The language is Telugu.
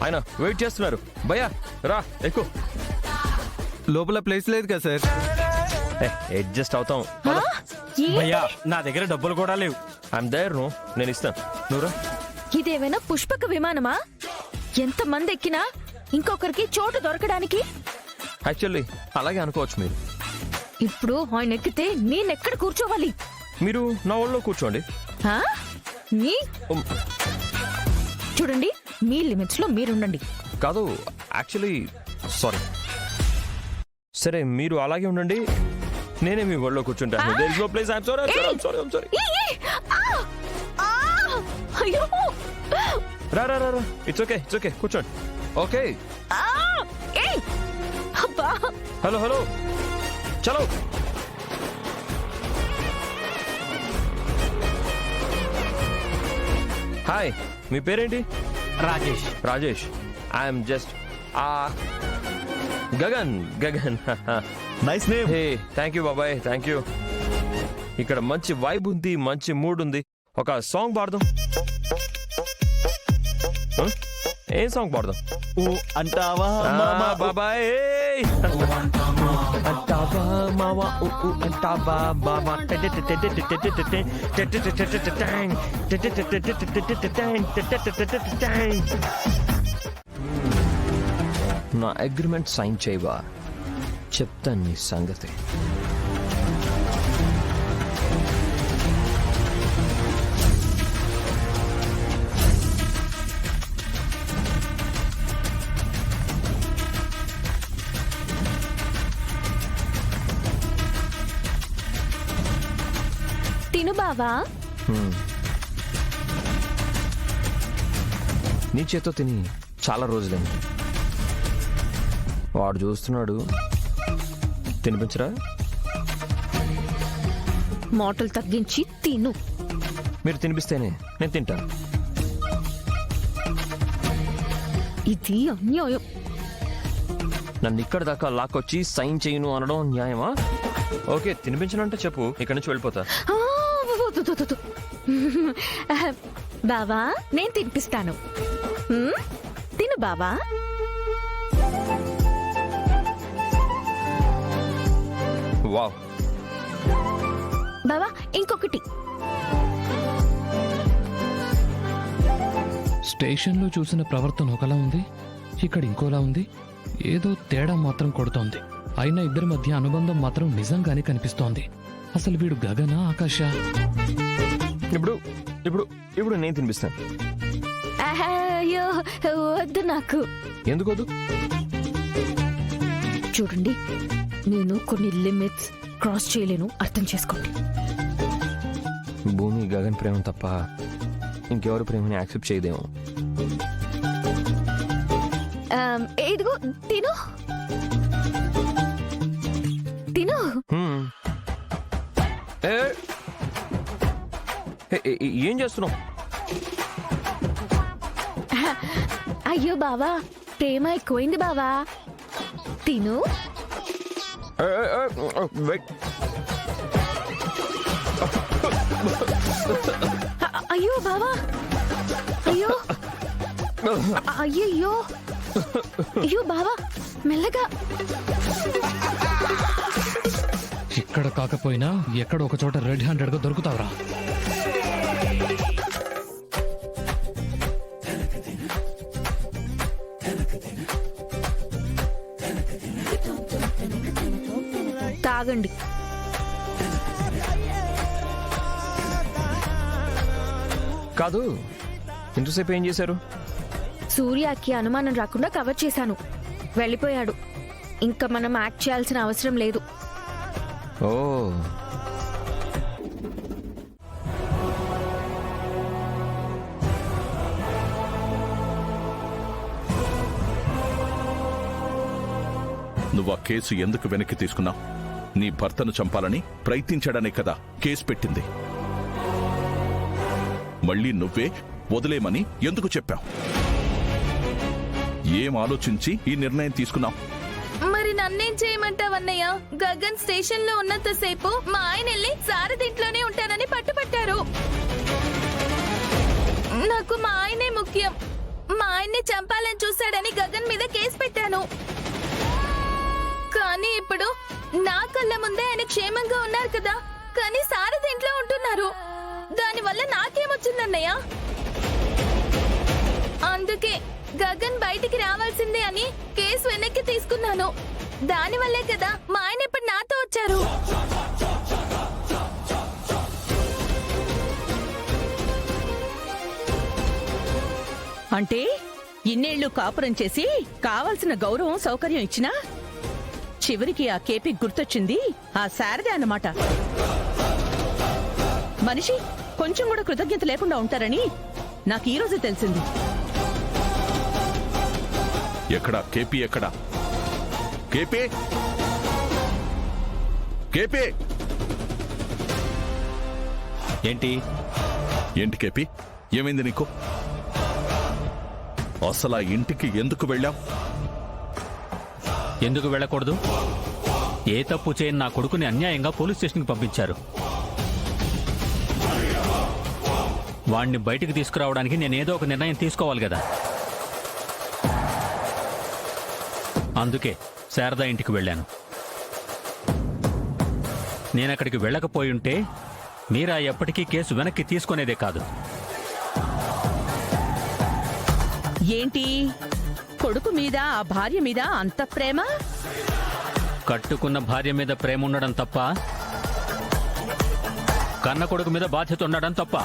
ఆయన వెయిట్ చేస్తున్నారు. భయ్యా రా ఎక్కు. లోపల ప్లేస్ లేదు కదా సార్. అడ్జస్ట్ అవుతాం. భయ్యా నా దగ్గర డబ్బులు కూడా లేవు. I'm there. నేను ఇస్తాను, నువ్వురా. ఇదేమైనా పుష్పక విమానమా? ఎంత మంది ఎక్కినా ఇంకొకరికి చోటు దొరకడానికి. యాక్చువల్లీ అలాగే అనుకోవచ్చు మీరు. ఇప్పుడు ఆయన ఎక్కితే నేనెక్కడ కూర్చోవాలి? మీరు నా ఒళ్ళో కూర్చోండి. ఆ? చూడండి, మీ లిమిట్స్ లో మీరుండండి. కాదు, యాక్చువల్లీ సారీ. సరే మీరు అలాగే ఉండండి, నేనే మీ ఒళ్ళో కూర్చుంటాను. There is no place. I'm sorry. I'm sorry. అయ్యో, రా రా రా. ఇట్స్ ఓకే కూర్చోండి. ఓకే. అబ్బా, హలో చలో. హాయ్, మీ పేరేంటి? Rajesh. I'm just Gagan. Nice name. Hey, thank you బాబాయ్, థ్యాంక్ యూ. ఇక్కడ మంచి వైబ్ ఉంది, మంచి మూడ్ ఉంది. ఒక సాంగ్ పాడదాం. ఏం సాంగ్ పాడదాం? అంటావా బాబాయ్? అంటావా మావా? అంటావా బాబా? నా అగ్రిమెంట్ సైన్ చేయవా? చెప్తాను నీ సంగతి. తిను బావా. నీ చేత్తో తిని చాలా రోజులైంది. వాడు చూస్తున్నాడు, తినిపించరా? మాటలు తగ్గించి తిను. మీరు తినిపిస్తేనే నేను తింటాను. ఇది అన్యాయం. నన్ను ఇక్కడ దాకా లాక్కొచ్చి సైన్ చేయను అనడం న్యాయమా? ఓకే, తినిపించనంటే చెప్పు, ఇక్కడి నుంచి వెళ్ళిపోతా. వద్దు. బావా, నేను తినిపిస్తాను. తిను బావా. వావ్. బావా, ఇంకొకటి. స్టేషన్లో చూసిన ప్రవర్తన ఒకలా ఉంది, ఇక్కడ ఇంకోలా ఉంది. ఏదో తేడా మాత్రం కొడుతోంది. అయినా ఇద్దరి మధ్య అనుబంధం మాత్రం నిజంగానే కనిపిస్తోంది. అసలు వీడు గగనా ఆకాశ? ఇప్పుడు నేను తినిపిస్తాను. అయ్యో వద్దు నాకు. ఎందుకు వద్దు? చూడండి, నేను కొన్ని లిమిట్స్ క్రాస్ చేయలేను, అర్థం చేసుకోండి. భూమి గగన్ ప్రేమ తప్ప ఇంకెవరు ప్రేమని యాక్సెప్ట్ చేయదేమో. ఇదిగో తిను. ఏం చేస్తున్నావు? అయ్యో బావా, ప్రేమ ఎక్కువైంది బావా. తిను. అయ్యో బావా, అయ్యో అయ్యో అయ్యో బావా, మెల్లగా. ఇక్కడ కాకపోయినా ఎక్కడ ఒక చోట రెడ్ హ్యాండెడ్ గా దొరుకుతావురా. తాగండి. కాదు, ఇంతసేపు ఏం చేశారు? సూర్యకి అనుమానం రాకుండా కవర్ చేశాను. వెళ్ళిపోయాడు. ఇంకా మనం యాక్ట్ చేయాల్సిన అవసరం లేదు. ఓ, నువ్వు ఆ కేసు ఎందుకు వెనక్కి తీసుకున్నావు? నీ భర్తను చంపాలని ప్రయత్నించాడనే కదా కేసు పెట్టింది. మళ్ళీ నువ్వే వదిలేమని ఎందుకు చెప్పావు? ఏం ఆలోచించి ఈ నిర్ణయం తీసుకున్నావు? మరి నన్నేం చేయమంటావన్నయ్య? గగన్ స్టేషన్ లో ఉన్నంతసేపు మా ఆయన వెళ్ళి సారథింట్లోనే ఉంటానని పట్టుపట్టారు. నాకు మా ఆయనే ముఖ్యం. మా ఆయన్ని చంపాలని చూశాడని గగన్ మీద కేసు పెట్టాను. కానీ ఇప్పుడు నా కళ్ళ ముందే ఆయన క్షేమంగా ఉన్నారు కదా, కానీ సారథి ఇంట్లో ఉంటున్నారు. దానివల్ల నాకేమొచ్చిందన్నయ్య? అందుకే గగన్ బయటికి రావాల్సిందే అని కేసు వెనక్కి తీసుకున్నాను. దానివల్లే కదా మా ఆయన ఇప్పుడు నాతో వచ్చారు. అంటే ఇన్నేళ్లు కాపురం చేసి కావలసిన గౌరవం సౌకర్యం ఇచ్చినా చివరికి ఆ కేపీ గుర్తొచ్చింది ఆ శారదే అన్నమాట. మనిషి కొంచెం కూడా కృతజ్ఞత లేకుండా ఉంటారని నాకు ఈ రోజే తెలిసింది. ఎక్కడా కేపీ? ఎక్కడా కేపీ? కేపీ ఏంటి? ఏంటి కేపీ, ఏమైంది నీకు? అసలు ఆ ఇంటికి ఎందుకు వెళ్ళావు? ఎందుకు వెళ్ళకూడదు? ఏ తప్పు చేయని నా కొడుకుని అన్యాయంగా పోలీస్ స్టేషన్కి పంపించారు. వాణ్ణి బయటికి తీసుకురావడానికి నేనేదో ఒక నిర్ణయం తీసుకోవాలి కదా. అందుకే శారదా ఇంటికి వెళ్ళాను. నేనక్కడికి వెళ్ళకపోయుంటే మీరా ఎప్పటికీ కేసు వెనక్కి తీసుకునేదే కాదు. ఏంటి కొడుకు మీద ఆ భార్య మీద అంత ప్రేమ? కట్టుకున్న భార్య మీద ప్రేమ ఉండడం తప్ప, కన్న కొడుకు మీద బాధ్యత ఉండడం తప్ప